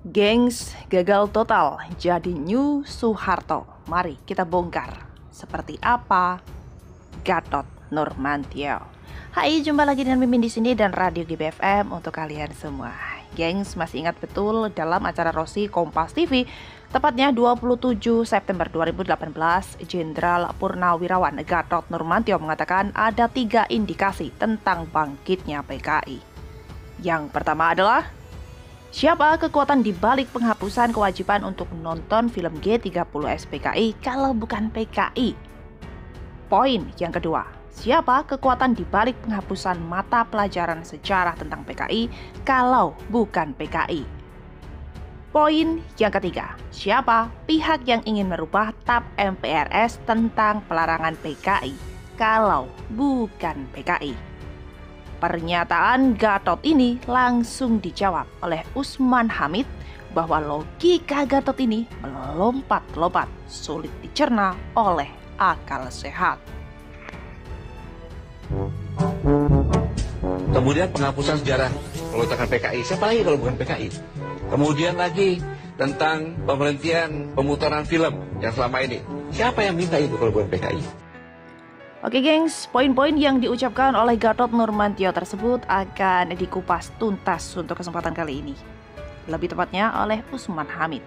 Gengs gagal total jadi New Soeharto. Mari kita bongkar seperti apa Gatot Nurmantio. Hai, jumpa lagi dengan Mimin di sini dan Radio GBFM untuk kalian semua. Gengs, masih ingat betul dalam acara Rosi Kompas TV, tepatnya 27 September 2018, Jenderal Purnawirawan Gatot Nurmantio mengatakan ada 3 indikasi tentang bangkitnya PKI. Yang pertama adalah siapa kekuatan di balik penghapusan kewajiban untuk nonton film G30 SPKI kalau bukan PKI? Poin yang kedua, siapa kekuatan di balik penghapusan mata pelajaran sejarah tentang PKI kalau bukan PKI? Poin yang ketiga, siapa pihak yang ingin merubah TAP MPRS tentang pelarangan PKI kalau bukan PKI? Pernyataan Gatot ini langsung dijawab oleh Usman Hamid bahwa logika Gatot ini melompat-lompat, sulit dicerna oleh akal sehat. Kemudian penghapusan sejarah pelontaran PKI, siapa lagi kalau bukan PKI? Kemudian lagi tentang pemberhentian pemutaran film yang selama ini, siapa yang minta itu kalau bukan PKI? Oke gengs, poin-poin yang diucapkan oleh Gatot Nurmantio tersebut akan dikupas tuntas untuk kesempatan kali ini. Lebih tepatnya oleh Usman Hamid.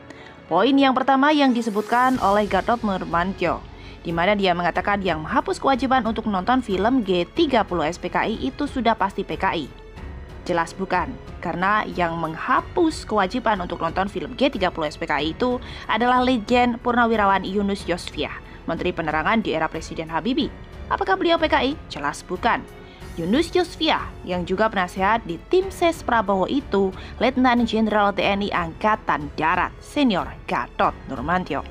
Poin yang pertama yang disebutkan oleh Gatot Nurmantio, di mana dia mengatakan yang menghapus kewajiban untuk menonton film G30 SPKI itu sudah pasti PKI. Jelas bukan, karena yang menghapus kewajiban untuk nonton film G30 SPKI itu adalah Legend Purnawirawan Yunus Yosviah, Menteri Penerangan di era Presiden Habibie. Apakah beliau PKI? Jelas bukan. Yunus Yosviah yang juga penasehat di tim ses Prabowo itu Letnan Jenderal TNI Angkatan Darat Senior Gatot Nurmantio.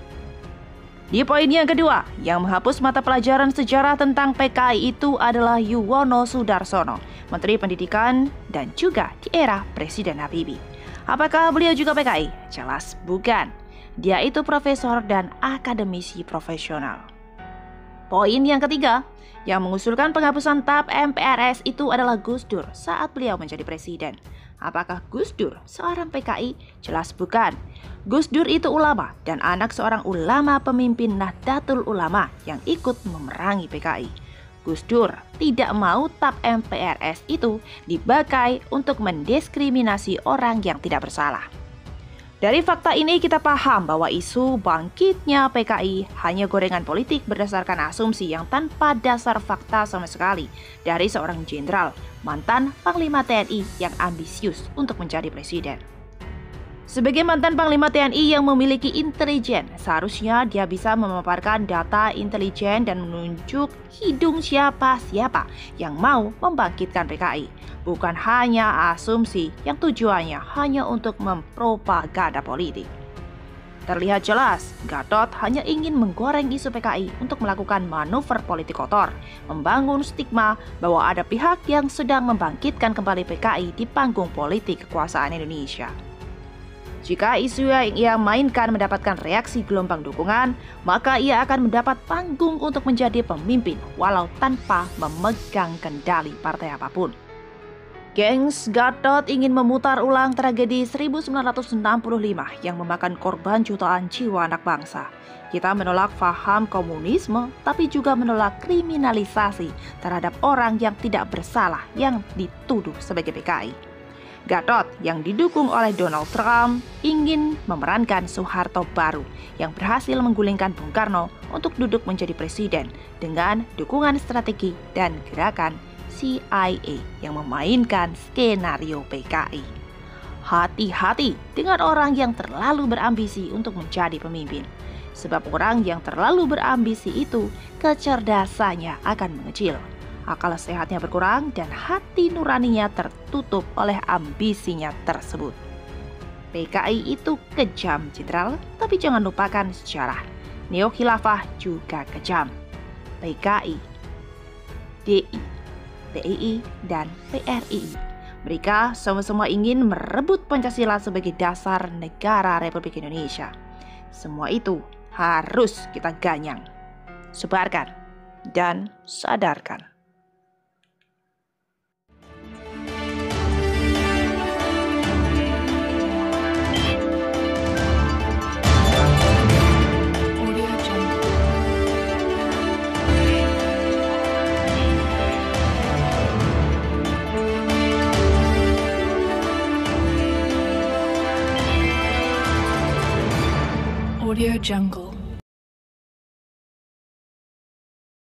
Di poin yang kedua, yang menghapus mata pelajaran sejarah tentang PKI itu adalah Yuwono Sudarsono, Menteri Pendidikan dan juga di era Presiden Habibie. Apakah beliau juga PKI? Jelas bukan. Dia itu profesor dan akademisi profesional. Poin yang ketiga, yang mengusulkan penghapusan TAP MPRS itu adalah Gus Dur saat beliau menjadi presiden. Apakah Gus Dur seorang PKI? Jelas bukan. Gus Dur itu ulama dan anak seorang ulama pemimpin Nahdlatul Ulama yang ikut memerangi PKI. Gus Dur tidak mau TAP MPRS itu dipakai untuk mendiskriminasi orang yang tidak bersalah. Dari fakta ini kita paham bahwa isu bangkitnya PKI hanya gorengan politik berdasarkan asumsi yang tanpa dasar fakta sama sekali dari seorang jenderal, mantan Panglima TNI yang ambisius untuk menjadi presiden. Sebagai mantan Panglima TNI yang memiliki intelijen, seharusnya dia bisa memaparkan data intelijen dan menunjuk hidung siapa-siapa yang mau membangkitkan PKI. Bukan hanya asumsi yang tujuannya hanya untuk mempropaganda politik. Terlihat jelas, Gatot hanya ingin menggoreng isu PKI untuk melakukan manuver politik kotor, membangun stigma bahwa ada pihak yang sedang membangkitkan kembali PKI di panggung politik kekuasaan Indonesia. Jika isu yang ia mainkan mendapatkan reaksi gelombang dukungan, maka ia akan mendapat panggung untuk menjadi pemimpin walau tanpa memegang kendali partai apapun. Gengs, Gatot ingin memutar ulang tragedi 1965 yang memakan korban jutaan jiwa anak bangsa. Kita menolak paham komunisme, tapi juga menolak kriminalisasi terhadap orang yang tidak bersalah yang dituduh sebagai PKI. Gatot yang didukung oleh Donald Trump ingin memerankan Soeharto baru yang berhasil menggulingkan Bung Karno untuk duduk menjadi presiden dengan dukungan strategi dan gerakan CIA yang memainkan skenario PKI. Hati-hati dengan orang yang terlalu berambisi untuk menjadi pemimpin. Sebab orang yang terlalu berambisi itu kecerdasannya akan mengecil. Akal sehatnya berkurang dan hati nuraninya tertutup oleh ambisinya tersebut. PKI itu kejam, jenderal, tapi jangan lupakan sejarah. Neo Khilafah juga kejam. PKI, DI, PII, dan PRII. Mereka sama-sama ingin merebut Pancasila sebagai dasar negara Republik Indonesia. Semua itu harus kita ganyang, sebarkan, dan sadarkan. Audio Jungle.